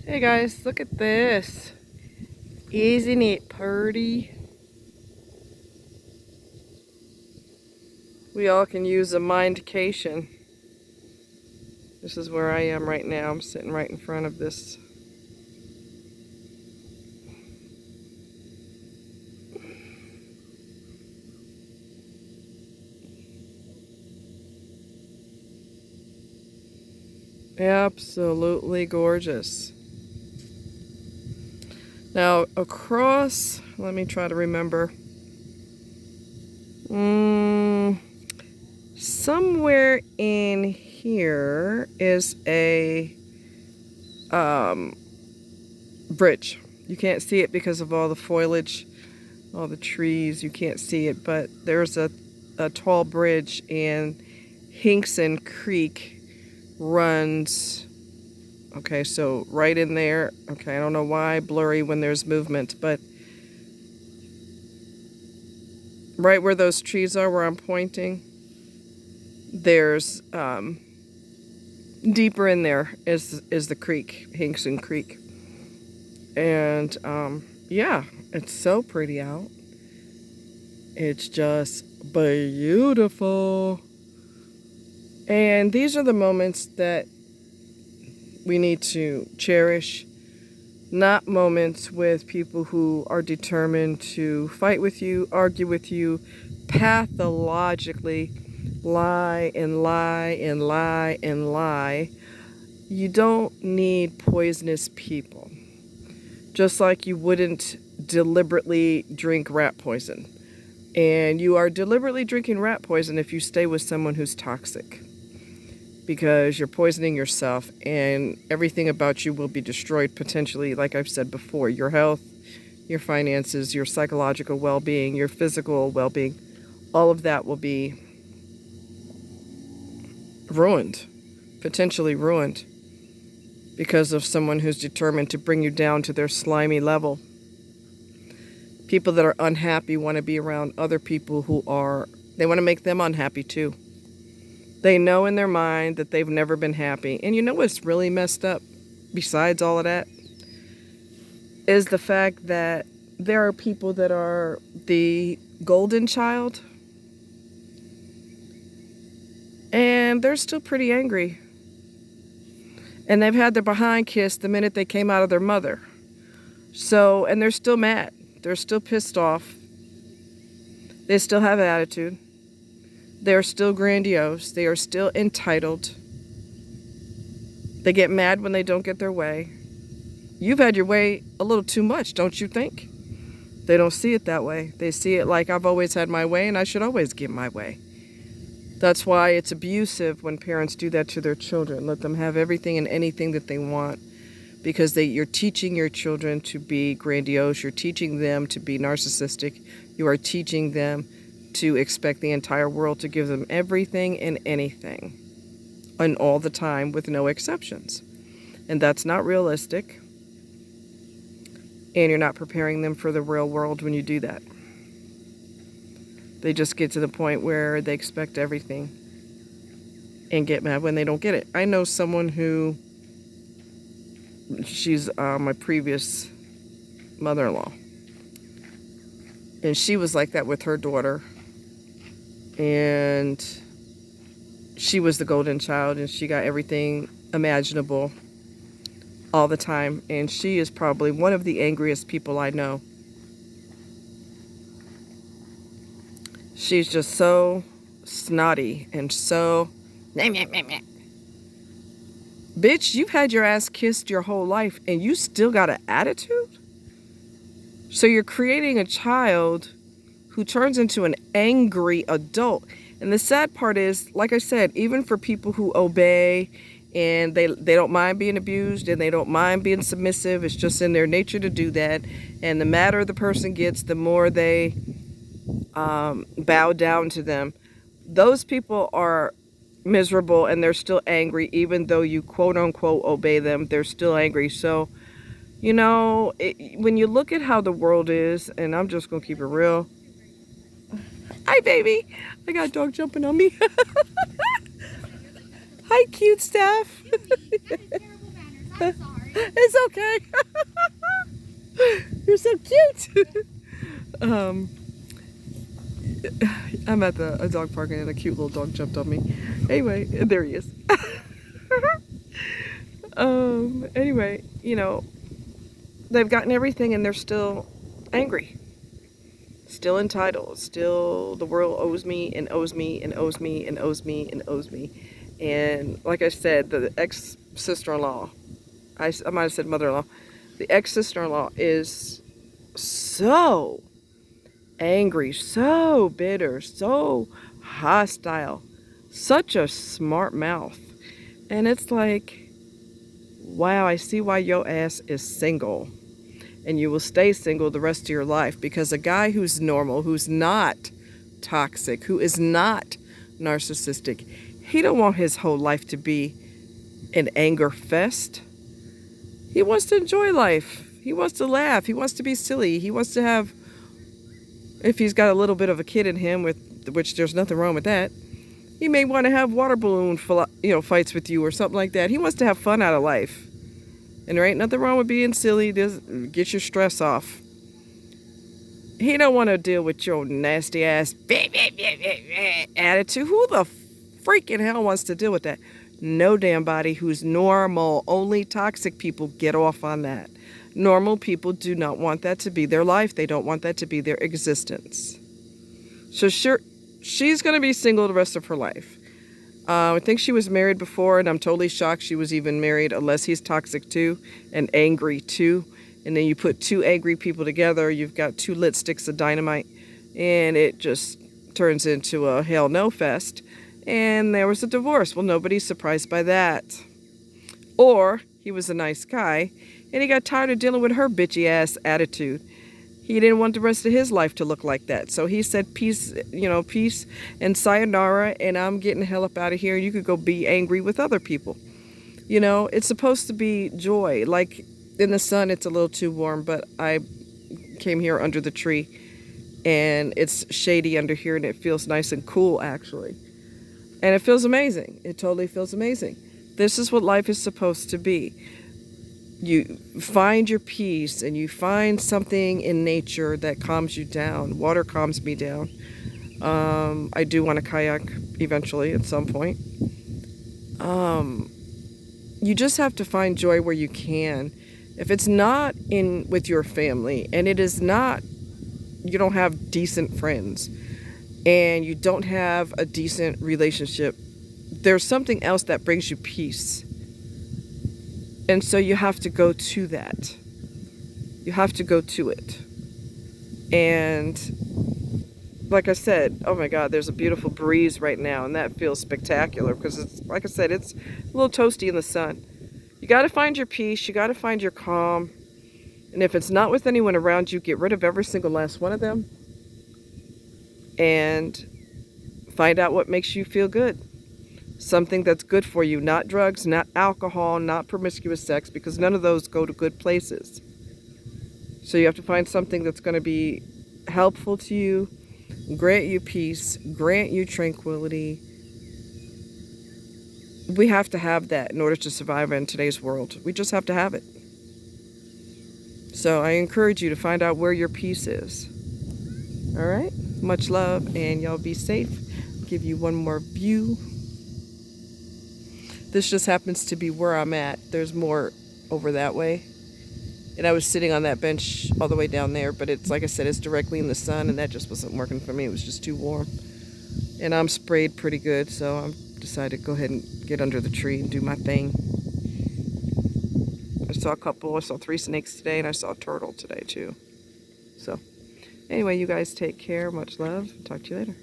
Hey guys, look at this. Isn't it pretty? We all can use a mindcation. This is where I am right now. I'm sitting right in front of this. Absolutely gorgeous. Now across, let me try to remember. Somewhere in here is a bridge. You can't see it because of all the foliage, all the trees. You can't see it, but there's a tall bridge, and Hinkson Creek runs. Okay, so right in there. Okay, I don't know why blurry when there's movement, but right where those trees are, where I'm pointing, there's deeper in there is the creek, Hinkson Creek. And yeah, it's so pretty out. It's just beautiful. And these are the moments that we need to cherish, not moments with people who are determined to fight with you, argue with you, pathologically lie and lie and lie and lie. You don't need poisonous people. Just like you wouldn't deliberately drink rat poison. And you are deliberately drinking rat poison if you stay with someone who's toxic. Because you're poisoning yourself, and everything about you will be destroyed potentially, like I've said before. Your health, your finances, your psychological well-being, your physical well-being, all of that will be ruined, potentially ruined, because of someone who's determined to bring you down to their slimy level. People that are unhappy want to be around other people who are, they want to make them unhappy too. They know in their mind that they've never been happy. And you know what's really messed up, besides all of that, is the fact that there are people that are the golden child, and they're still pretty angry. And they've had their behind kissed the minute they came out of their mother. So, and they're still mad. They're still pissed off. They still have attitude. They're still grandiose. They are still entitled. They get mad when they don't get their way. You've had your way a little too much, don't you think? They don't see it that way. They see it like, I've always had my way and I should always get my way. That's why it's abusive when parents do that to their children. Let them have everything and anything that they want, because you're teaching your children to be grandiose. You're teaching them to be narcissistic. You are teaching them to expect the entire world to give them everything and anything, and all the time with no exceptions. And that's not realistic. And you're not preparing them for the real world when you do that. They just get to the point where they expect everything and get mad when they don't get it. I know someone who, she's my previous mother-in-law, and she was like that with her daughter. And she was the golden child, and she got everything imaginable all the time. And she is probably one of the angriest people I know. She's just so snotty and so... Bitch, you've had your ass kissed your whole life and you still got an attitude? So you're creating a child who turns into an angry adult. And the sad part is, like I said, even for people who obey and they don't mind being abused and they don't mind being submissive, it's just in their nature to do that. And the madder the person gets, the more they bow down to them. Those people are miserable and they're still angry, even though you quote unquote obey them. They're still angry. So, you know, when you look at how the world is, and I'm just gonna keep it real. Hi, baby. I got a dog jumping on me. Hi, cute stuff. Terrible manners. I'm sorry. It's okay. You're so cute. um, I'm at a dog park and a cute little dog jumped on me. Anyway, there he is. Anyway, you know, they've gotten everything and they're still angry. Still entitled. Still the world owes me and owes me and owes me and owes me and owes me. And like I said, the ex-sister-in-law, I might have said mother-in-law, the ex-sister-in-law is so angry, so bitter, so hostile, such a smart mouth. And it's like, wow, I see why your ass is single. And you will stay single the rest of your life, because a guy who's normal, who's not toxic, who is not narcissistic, he don't want his whole life to be an anger fest. He wants to enjoy life. He wants to laugh. He wants to be silly. He wants to have, if he's got a little bit of a kid in him, with which there's nothing wrong with that, he may want to have water balloon fights with you or something like that. He wants to have fun out of life. And there ain't nothing wrong with being silly. Just get your stress off. He don't want to deal with your nasty ass attitude. Who the freaking hell wants to deal with that? No damn body who's normal. Only toxic people get off on that. Normal people do not want that to be their life. They don't want that to be their existence. So sure, she's going to be single the rest of her life. I think she was married before, and I'm totally shocked she was even married, unless he's toxic too and angry too. And then you put two angry people together, you've got two lit sticks of dynamite, and it just turns into a hell no fest. And there was a divorce. Well, nobody's surprised by that. Or he was a nice guy, and he got tired of dealing with her bitchy ass attitude. He didn't want the rest of his life to look like that. So he said, peace, peace and sayonara, and I'm getting the hell up out of here. You could go be angry with other people. It's supposed to be joy. Like in the sun, it's a little too warm, but I came here under the tree, and it's shady under here, and it feels nice and cool, actually. And it feels amazing. It totally feels amazing. This is what life is supposed to be. You find your peace, and you find something in nature that calms you down. Water calms me down. I do want to kayak eventually at some point. You just have to find joy where you can. If it's not with your family, and it is not, you don't have decent friends, and you don't have a decent relationship, there's something else that brings you peace. And so you have to go to that. You have to go to it. And like I said, oh my God, there's a beautiful breeze right now, and that feels spectacular because it's, like I said, it's a little toasty in the sun. You got to find your peace. You got to find your calm. And if it's not with anyone around you, get rid of every single last one of them and find out what makes you feel good. Something that's good for you, not drugs, not alcohol, not promiscuous sex, because none of those go to good places. So you have to find something that's going to be helpful to you, grant you peace, grant you tranquility. We have to have that in order to survive in today's world. We just have to have it. So I encourage you to find out where your peace is. All right? Much love, and y'all be safe. I'll give you one more view. This just happens to be where I'm at. There's more over that way. And I was sitting on that bench all the way down there, but it's, like I said, it's directly in the sun, and that just wasn't working for me. It was just too warm. And I'm sprayed pretty good, so I decided to go ahead and get under the tree and do my thing. I saw 3 snakes today, and I saw a turtle today too. So anyway, you guys take care. Much love. Talk to you later.